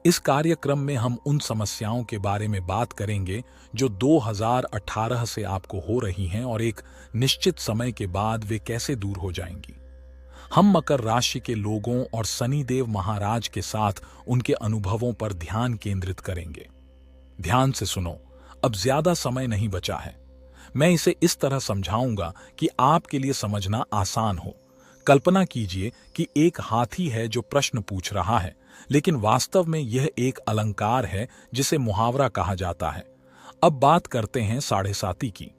इस कार्यक्रम में हम उन समस्याओं के बारे में बात करेंगे जो 2018 से आपको हो रही हैं और एक निश्चित समय के बाद वे कैसे दूर हो जाएंगी। हम मकर राशि के लोगों और शनिदेव महाराज के साथ उनके अनुभवों पर ध्यान केंद्रित करेंगे। ध्यान से सुनो, अब ज्यादा समय नहीं बचा है। मैं इसे इस तरह समझाऊंगा कि आपके लिए समझना आसान हो। कल्पना कीजिए कि एक हाथी है जो प्रश्न पूछ रहा है, लेकिन वास्तव में यह एक अलंकार है जिसे मुहावरा कहा जाता है। अब बात करते हैं साढ़े साती की।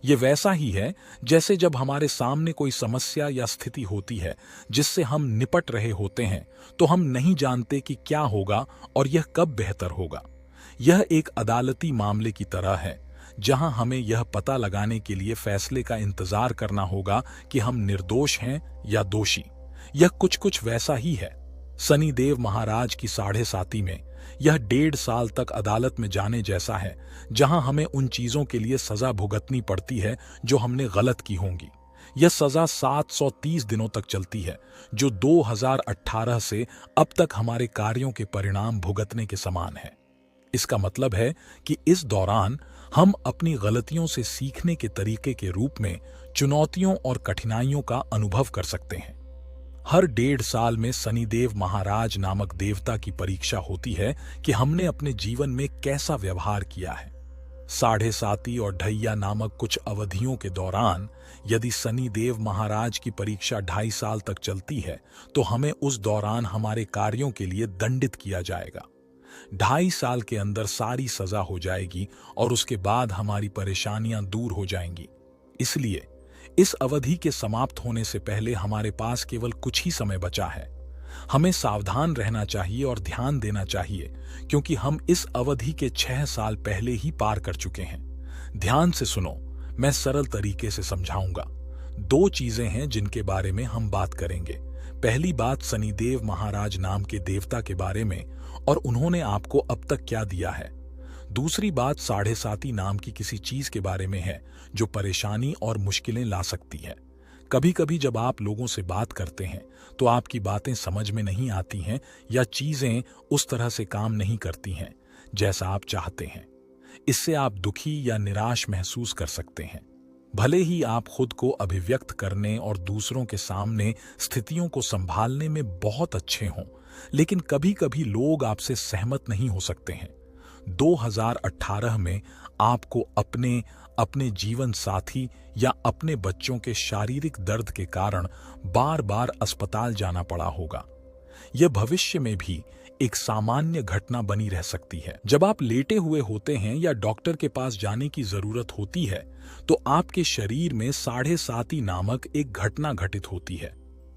ये वैसा ही है जैसे जब हमारे सामने कोई समस्या या स्थिति होती है जिससे हम निपट रहे होते हैं, तो हम नहीं जानते कि क्या होगा और यह कब बेहतर होगा। यह एक अदालती मामले की तरह है जहां हमें यह पता लगाने के लिए फैसले का इंतजार करना होगा कि हम निर्दोष हैं या दोषी। यह कुछ कुछ वैसा ही है। शनिदेव महाराज की साढ़े साती में यह 1.5 साल तक अदालत में जाने जैसा है, जहां हमें उन चीजों के लिए सजा भुगतनी पड़ती है जो हमने गलत की होंगी। यह सजा 730 दिनों तक चलती है, जो 2018 से अब तक हमारे कार्यों के परिणाम भुगतने के समान है। इसका मतलब है कि इस दौरान हम अपनी गलतियों से सीखने के तरीके के रूप में चुनौतियों और कठिनाइयों का अनुभव कर सकते हैं। हर 1.5 साल में शनिदेव महाराज नामक देवता की परीक्षा होती है कि हमने अपने जीवन में कैसा व्यवहार किया है। साढ़े साती और ढैया नामक कुछ अवधियों के दौरान यदि शनिदेव महाराज की परीक्षा 2.5 साल तक चलती है, तो हमें उस दौरान हमारे कार्यों के लिए दंडित किया जाएगा। 2.5 साल के अंदर सारी सजा हो जाएगी और उसके बाद हमारी परेशानियां दूर हो जाएंगी। इसलिए इस अवधि के समाप्त होने से पहले हमारे पास केवल कुछ ही समय बचा है। हमें सावधान रहना चाहिए और ध्यान देना चाहिए, क्योंकि हम इस अवधि के 6 साल पहले ही पार कर चुके हैं। ध्यान से सुनो, मैं सरल तरीके से समझाऊंगा। 2 चीजें हैं जिनके बारे में हम बात करेंगे। पहली बात शनिदेव महाराज नाम के देवता के बारे में और उन्होंने आपको अब तक क्या दिया है। दूसरी बात साढ़े साती नाम की किसी चीज के बारे में है जो परेशानी और मुश्किलें ला सकती है। कभी कभी जब आप लोगों से बात करते हैं तो आपकी बातें समझ में नहीं आती हैं या चीजें उस तरह से काम नहीं करती हैं जैसा आप चाहते हैं। इससे आप दुखी या निराश महसूस कर सकते हैं। भले ही आप खुद को अभिव्यक्त करने और दूसरों के सामने स्थितियों को संभालने में बहुत अच्छे हों, लेकिन कभी कभी लोग आपसे सहमत नहीं हो सकते हैं। 2018 में आपको अपने जीवन साथी या अपने बच्चों के शारीरिक दर्द के कारण बार बार अस्पताल जाना पड़ा होगा। यह भविष्य में भी एक सामान्य घटना बनी रह सकती है। जब आप लेटे हुए होते हैं या डॉक्टर के पास जाने की जरूरत होती है, तो आपके शरीर में साढ़े साती नामक एक घटना घटित होती है।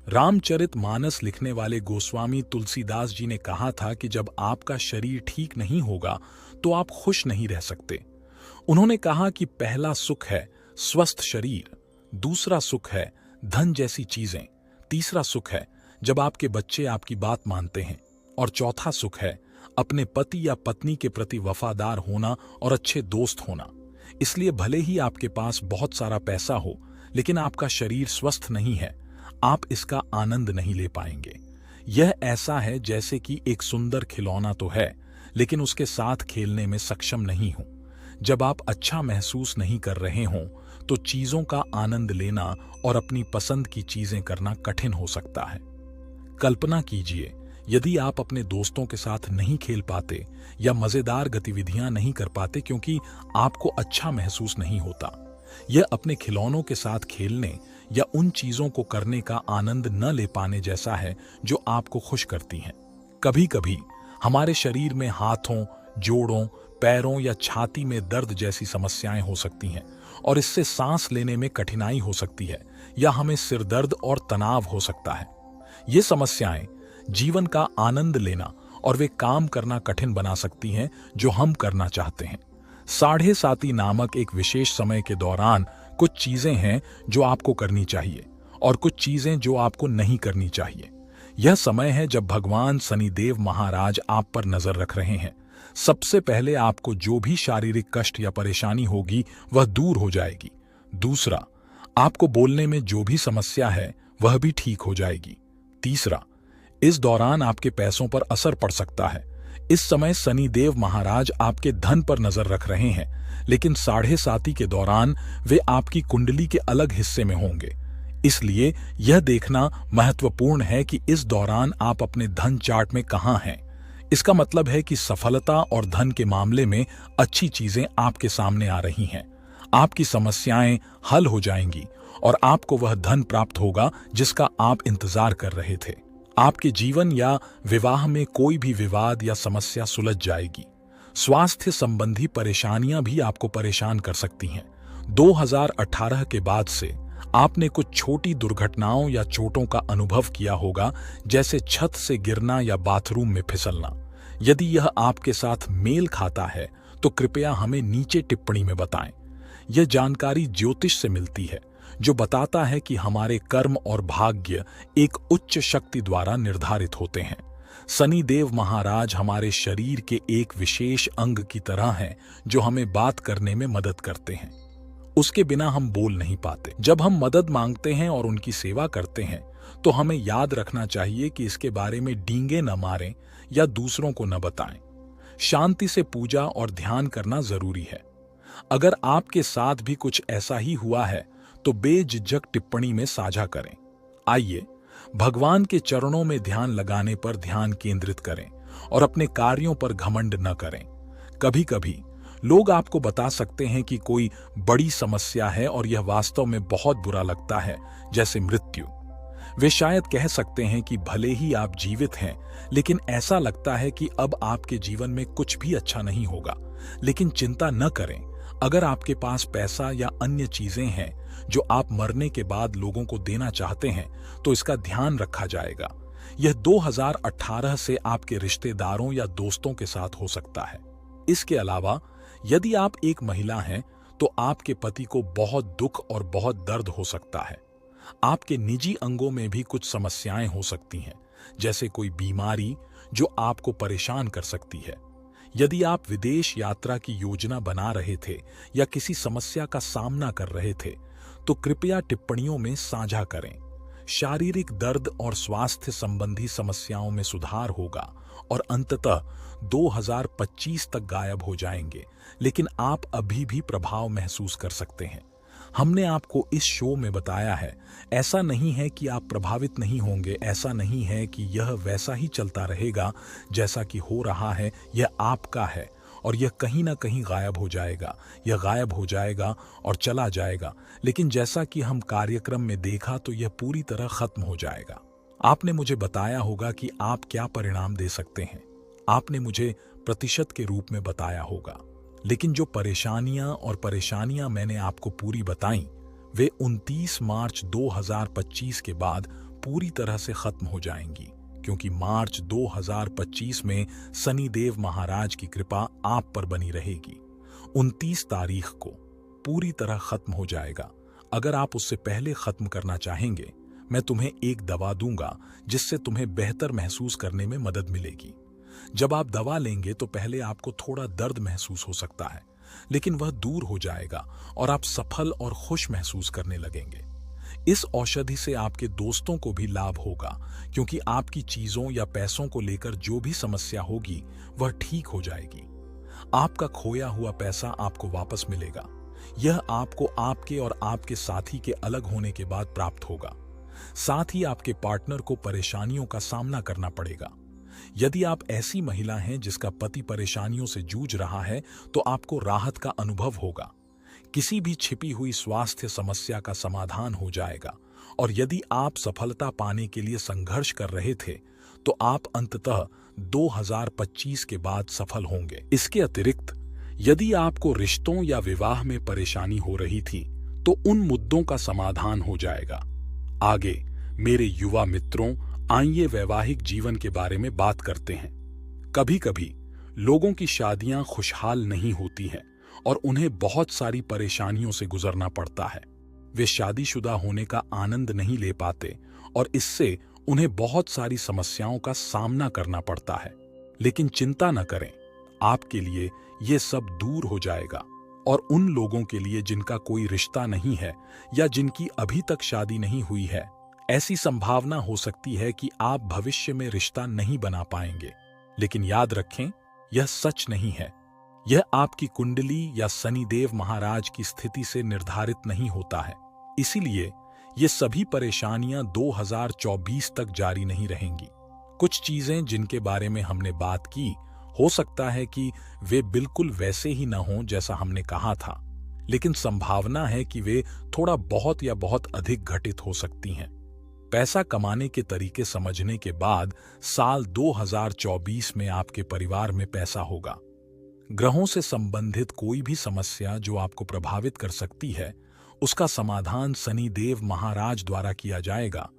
रामचरितमानस लिखने वाले गोस्वामी तुलसीदास जी ने कहा था कि जब आपका शरीर ठीक नहीं होगा तो आप खुश नहीं रह सकते। उन्होंने कहा कि पहला सुख है स्वस्थ शरीर, दूसरा सुख है धन जैसी चीजें, तीसरा सुख है जब आपके बच्चे आपकी बात मानते हैं, और चौथा सुख है अपने पति या पत्नी के प्रति वफादार होना और अच्छे दोस्त होना। इसलिए भले ही आपके पास बहुत सारा पैसा हो, लेकिन आपका शरीर स्वस्थ नहीं है, आप इसका आनंद नहीं ले पाएंगे। यह ऐसा है जैसे कि एक सुंदर खिलौना तो है, लेकिन उसके साथ खेलने में सक्षम नहीं हो। जब आप अच्छा महसूस नहीं कर रहे हों, तो चीजों का आनंद लेना और अपनी पसंद की चीजें करना कठिन हो सकता है। कल्पना कीजिए, यदि आप अपने दोस्तों के साथ नहीं खेल पाते या मजेदार गतिविधियां नहीं कर पाते क्योंकि आपको अच्छा महसूस नहीं होता। यह अपने खिलौनों के साथ खेलने या उन चीजों को करने का आनंद न ले पाने जैसा है जो आपको खुश करती हैं। कभी कभी हमारे शरीर में हाथों, जोड़ों, पैरों या छाती में दर्द जैसी समस्याएं हो सकती हैं और इससे सांस लेने में कठिनाई हो सकती है या हमें सिरदर्द और तनाव हो सकता है। ये समस्याएं जीवन का आनंद लेना और वे काम करना कठिन बना सकती हैं जो हम करना चाहते हैं। साढ़े साती नामक एक विशेष समय के दौरान कुछ चीजें हैं जो आपको करनी चाहिए और कुछ चीजें जो आपको नहीं करनी चाहिए। यह समय है जब भगवान शनिदेव महाराज आप पर नजर रख रहे हैं। सबसे पहले आपको जो भी शारीरिक कष्ट या परेशानी होगी वह दूर हो जाएगी। दूसरा, आपको बोलने में जो भी समस्या है वह भी ठीक हो जाएगी। तीसरा, इस दौरान आपके पैसों पर असर पड़ सकता है, इस समय शनिदेव महाराज आपके धन पर नजर रख रहे हैं, लेकिन 7.5 के दौरान वे आपकी कुंडली के अलग हिस्से में होंगे। इसलिए यह देखना महत्वपूर्ण है कि इस दौरान आप अपने धन चार्ट में कहां हैं। इसका मतलब है कि सफलता और धन के मामले में अच्छी चीजें आपके सामने आ रही हैं। आपकी समस्याएं हल हो जाएंगी और आपको वह धन प्राप्त होगा जिसका आप इंतजार कर रहे थे। आपके जीवन या विवाह में कोई भी विवाद या समस्या सुलझ जाएगी। स्वास्थ्य संबंधी परेशानियां भी आपको परेशान कर सकती हैं। 2018 के बाद से आपने कुछ छोटी दुर्घटनाओं या चोटों का अनुभव किया होगा, जैसे छत से गिरना या बाथरूम में फिसलना। यदि यह आपके साथ मेल खाता है तो कृपया हमें नीचे टिप्पणी में बताएं। यह जानकारी ज्योतिष से मिलती है, जो बताता है कि हमारे कर्म और भाग्य एक उच्च शक्ति द्वारा निर्धारित होते हैं। शनिदेव महाराज हमारे शरीर के एक विशेष अंग की तरह हैं, जो हमें बात करने में मदद करते हैं। उसके बिना हम बोल नहीं पाते। जब हम मदद मांगते हैं और उनकी सेवा करते हैं तो हमें याद रखना चाहिए कि इसके बारे में डींगे न मारें या दूसरों को न बताएं। शांति से पूजा और ध्यान करना जरूरी है। अगर आपके साथ भी कुछ ऐसा ही हुआ है तो बेझिझक टिप्पणी में साझा करें। आइए भगवान के चरणों में ध्यान लगाने पर ध्यान केंद्रित करें और अपने कार्यों पर घमंड न करें। कभी कभी लोग आपको बता सकते हैं कि कोई बड़ी समस्या है और यह वास्तव में बहुत बुरा लगता है, जैसे मृत्यु। वे शायद कह सकते हैं कि भले ही आप जीवित हैं, लेकिन ऐसा लगता है कि अब आपके जीवन में कुछ भी अच्छा नहीं होगा। लेकिन चिंता न करें। अगर आपके पास पैसा या अन्य चीजें हैं जो आप मरने के बाद लोगों को देना चाहते हैं, तो इसका ध्यान रखा जाएगा। यह 2018 से आपके रिश्तेदारों या दोस्तों के साथ हो सकता है। इसके अलावा यदि आप एक महिला हैं तो आपके पति को बहुत दुख और बहुत दर्द हो सकता है। आपके निजी अंगों में भी कुछ समस्याएं हो सकती हैं, जैसे कोई बीमारी जो आपको परेशान कर सकती है। यदि आप विदेश यात्रा की योजना बना रहे थे या किसी समस्या का सामना कर रहे थे तो कृपया टिप्पणियों में साझा करें। शारीरिक दर्द और स्वास्थ्य संबंधी समस्याओं में सुधार होगा और अंततः 2025 तक गायब हो जाएंगे, लेकिन आप अभी भी प्रभाव महसूस कर सकते हैं। हमने आपको इस शो में बताया है, ऐसा नहीं है कि आप प्रभावित नहीं होंगे, ऐसा नहीं है कि यह वैसा ही चलता रहेगा जैसा कि हो रहा है। यह आपका है और यह कहीं ना कहीं गायब हो जाएगा। यह गायब हो जाएगा और चला जाएगा, लेकिन जैसा कि हम कार्यक्रम में देखा तो यह पूरी तरह खत्म हो जाएगा। आपने मुझे बताया होगा कि आप क्या परिणाम दे सकते हैं। आपने मुझे प्रतिशत के रूप में बताया होगा, लेकिन जो परेशानियां मैंने आपको पूरी बताई, वे 29 मार्च 2025 के बाद पूरी तरह से खत्म हो जाएंगी, क्योंकि मार्च 2025 में शनिदेव महाराज की कृपा आप पर बनी रहेगी। 29 तारीख को पूरी तरह खत्म हो जाएगा। अगर आप उससे पहले खत्म करना चाहेंगे, मैं तुम्हें एक दवा दूंगा जिससे तुम्हें बेहतर महसूस करने में मदद मिलेगी। जब आप दवा लेंगे तो पहले आपको थोड़ा दर्द महसूस हो सकता है, लेकिन वह दूर हो जाएगा और आप सफल और खुश महसूस करने लगेंगे। इस औषधि से आपके दोस्तों को भी लाभ होगा, क्योंकि आपकी चीजों या पैसों को लेकर जो भी समस्या होगी वह ठीक हो जाएगी। आपका खोया हुआ पैसा आपको वापस मिलेगा। यह आपको आपके और आपके साथी के अलग होने के बाद प्राप्त होगा। साथ ही आपके पार्टनर को परेशानियों का सामना करना पड़ेगा। यदि आप ऐसी महिला हैं जिसका पति परेशानियों से जूझ रहा है तो आपको राहत का अनुभव होगा। किसी भी छिपी हुई स्वास्थ्य समस्या का समाधान हो जाएगा और यदि आप सफलता पाने के लिए संघर्ष कर रहे थे तो आप अंततः 2025 के बाद सफल होंगे। इसके अतिरिक्त यदि आपको रिश्तों या विवाह में परेशानी हो रही थी तो उन मुद्दों का समाधान हो जाएगा। आगे मेरे युवा मित्रों, आइए वैवाहिक जीवन के बारे में बात करते हैं। कभी कभी लोगों की शादियां खुशहाल नहीं होती हैं और उन्हें बहुत सारी परेशानियों से गुजरना पड़ता है। वे शादीशुदा होने का आनंद नहीं ले पाते और इससे उन्हें बहुत सारी समस्याओं का सामना करना पड़ता है। लेकिन चिंता न करें, आपके लिए ये सब दूर हो जाएगा। और उन लोगों के लिए जिनका कोई रिश्ता नहीं है या जिनकी अभी तक शादी नहीं हुई है, ऐसी संभावना हो सकती है कि आप भविष्य में रिश्ता नहीं बना पाएंगे। लेकिन याद रखें, यह सच नहीं है। यह आपकी कुंडली या शनिदेव महाराज की स्थिति से निर्धारित नहीं होता है। इसीलिए ये सभी परेशानियां 2024 तक जारी नहीं रहेंगी। कुछ चीजें जिनके बारे में हमने बात की, हो सकता है कि वे बिल्कुल वैसे ही न हों जैसा हमने कहा था, लेकिन संभावना है कि वे थोड़ा बहुत या बहुत अधिक घटित हो सकती हैं। पैसा कमाने के तरीके समझने के बाद साल 2024 में आपके परिवार में पैसा होगा। ग्रहों से संबंधित कोई भी समस्या जो आपको प्रभावित कर सकती है, उसका समाधान शनिदेव महाराज द्वारा किया जाएगा,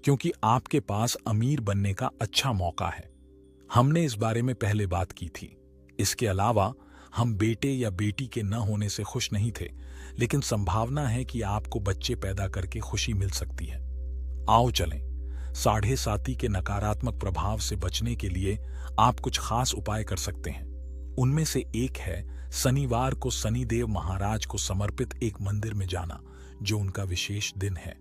क्योंकि आपके पास अमीर बनने का अच्छा मौका है। हमने इस बारे में पहले बात की थी। इसके अलावा हम बेटे या बेटी के न होने से खुश नहीं थे, लेकिन संभावना है कि आपको बच्चे पैदा करके खुशी मिल सकती है। आओ चलें। 7.5 के नकारात्मक प्रभाव से बचने के लिए आप कुछ खास उपाय कर सकते हैं। उनमें से एक है शनिवार को शनिदेव महाराज को समर्पित एक मंदिर में जाना, जो उनका विशेष दिन है।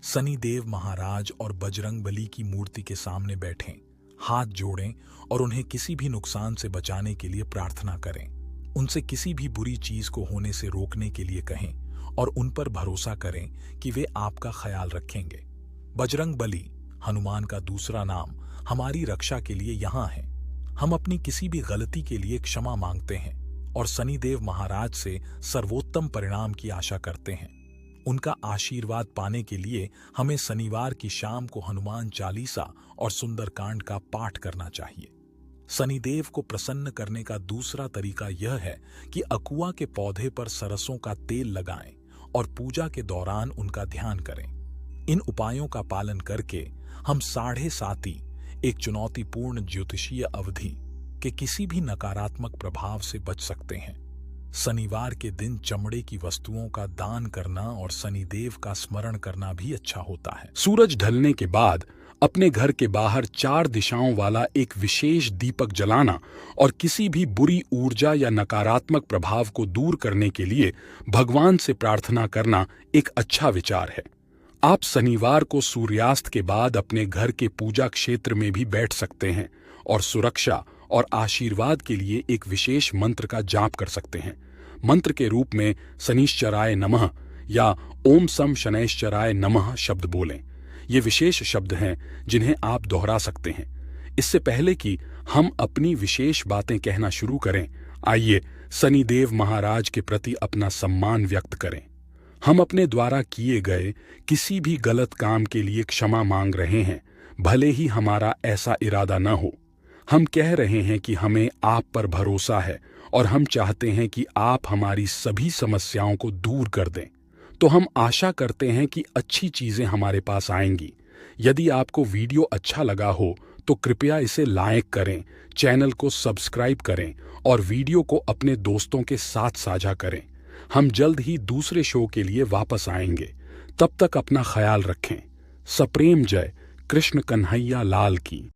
शनिदेव महाराज और बजरंगबली की मूर्ति के सामने बैठें, हाथ जोड़ें और उन्हें किसी भी नुकसान से बचाने के लिए प्रार्थना करें। उनसे किसी भी बुरी चीज को होने से रोकने के लिए कहें और उन पर भरोसा करें कि वे आपका ख्याल रखेंगे। बजरंगबली, हनुमान का दूसरा नाम, हमारी रक्षा के लिए यहाँ है। हम अपनी किसी भी गलती के लिए क्षमा मांगते हैं और शनिदेव महाराज से सर्वोत्तम परिणाम की आशा करते हैं। उनका आशीर्वाद पाने के लिए हमें शनिवार की शाम को हनुमान चालीसा और सुंदरकांड का पाठ करना चाहिए। शनिदेव को प्रसन्न करने का दूसरा तरीका यह है कि अकुआ के पौधे पर सरसों का तेल लगाएं और पूजा के दौरान उनका ध्यान करें। इन उपायों का पालन करके हम 7.5 एक चुनौतीपूर्ण ज्योतिषीय अवधि के किसी भी नकारात्मक प्रभाव से बच सकते हैं। शनिवार के दिन चमड़े की वस्तुओं का दान करना और शनिदेव का स्मरण करना भी अच्छा होता है। सूरज ढलने के बाद अपने घर के बाहर 4 दिशाओं वाला एक विशेष दीपक जलाना और किसी भी बुरी ऊर्जा या नकारात्मक प्रभाव को दूर करने के लिए भगवान से प्रार्थना करना एक अच्छा विचार है। आप शनिवार को सूर्यास्त के बाद अपने घर के पूजा क्षेत्र में भी बैठ सकते हैं और सुरक्षा और आशीर्वाद के लिए एक विशेष मंत्र का जाप कर सकते हैं। मंत्र के रूप में शनिश्चराय नमः या ओम सम शनैश्चराय नमः शब्द बोलें। ये विशेष शब्द हैं जिन्हें आप दोहरा सकते हैं। इससे पहले कि हम अपनी विशेष बातें कहना शुरू करें, आइए शनिदेव महाराज के प्रति अपना सम्मान व्यक्त करें। हम अपने द्वारा किए गए किसी भी गलत काम के लिए क्षमा मांग रहे हैं, भले ही हमारा ऐसा इरादा न हो। हम कह रहे हैं कि हमें आप पर भरोसा है और हम चाहते हैं कि आप हमारी सभी समस्याओं को दूर कर दें। तो हम आशा करते हैं कि अच्छी चीजें हमारे पास आएंगी। यदि आपको वीडियो अच्छा लगा हो तो कृपया इसे लाइक करें, चैनल को सब्सक्राइब करें और वीडियो को अपने दोस्तों के साथ साझा करें। हम जल्द ही दूसरे शो के लिए वापस आएंगे। तब तक अपना ख्याल रखें। सप्रेम जय। कृष्ण कन्हैया लाल की।